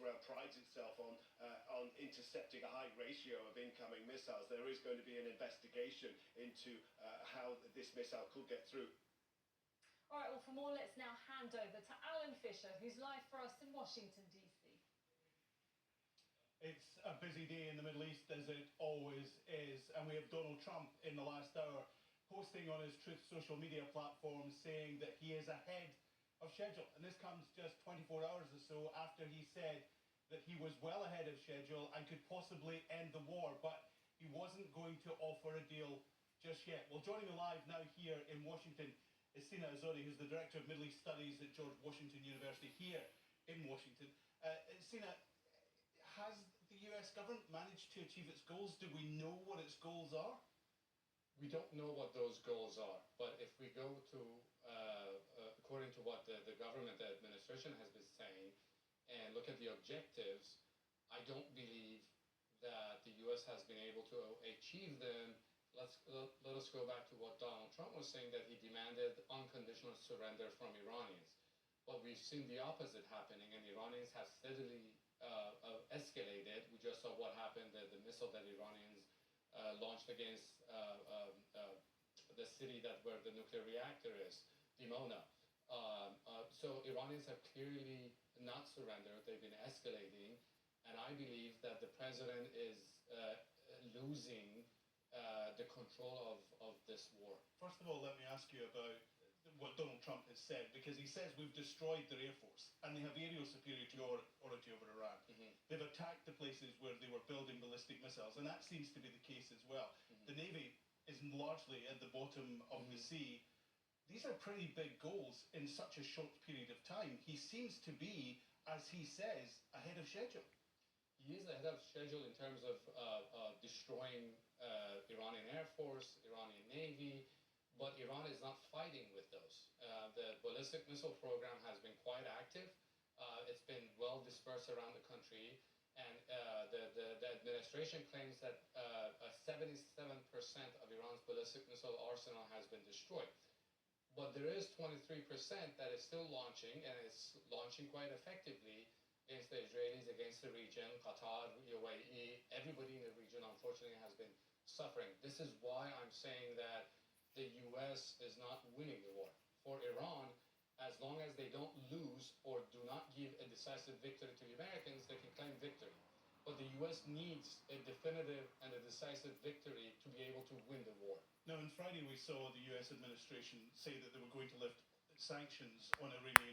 Israel prides itself on intercepting a high ratio of incoming missiles. There is going to be an investigation into how this missile could get through. All right, well, for more, let's now hand over to Alan Fisher, who's live for us in Washington, D.C. It's a busy day in the Middle East, as it always is, and we have Donald Trump in the last hour posting on his Truth social media platform saying that he is ahead of schedule. And this comes just 24 hours or so after he said that he was well ahead of schedule and could possibly end the war, but he wasn't going to offer a deal just yet. Well, joining me live now here in Washington is Sina Azori, who's the Director of Middle East Studies at George Washington University here in Washington. Sina, has the US government managed to achieve its goals? Do we know what its goals are? We don't know what those goals are, but if we go to, according to what the government, the administration has been saying, and look at the objectives, I don't believe that the US has been able to achieve them. Let us go back to what Donald Trump was saying, that he demanded unconditional surrender from Iranians. But we've seen the opposite happening, and Iranians have steadily escalated. We just saw what happened, the missile that Iranians launched against the city where the nuclear reactor is, Dimona. So Iranians have clearly not surrendered. They've been escalating, and I believe that the president is losing the control of this war. First of all, let me ask you about what Donald Trump has said, because he says we've destroyed their air force and they have aerial superiority over Iran. Mm-hmm. They've attacked the places where they were building ballistic missiles, and that seems to be the case as well. Mm-hmm. The Navy is largely at the bottom of the sea. These are pretty big goals in such a short period of time. He seems to be, as he says, ahead of schedule. He is ahead of schedule in terms of destroying Iranian Air Force, Iranian Navy, but Iran is not fighting with those. The ballistic missile program has been quite active. It's been well dispersed around the country, and the administration claims that 77% of Iran's ballistic missile arsenal has been destroyed. But there is 23% that is still launching, and it's launching quite effectively against the Israelis, against the region, Qatar, UAE. Everybody in the region, unfortunately, has been suffering. This is why I'm saying that the U.S. is not winning the war. For Iran, as long as they don't lose or do not give a decisive victory to the Americans, they can claim victory. But the U.S. needs a definitive and a decisive victory to be able to win the war. Now, on Friday, we saw the U.S. administration say that they were going to lift sanctions on Iranian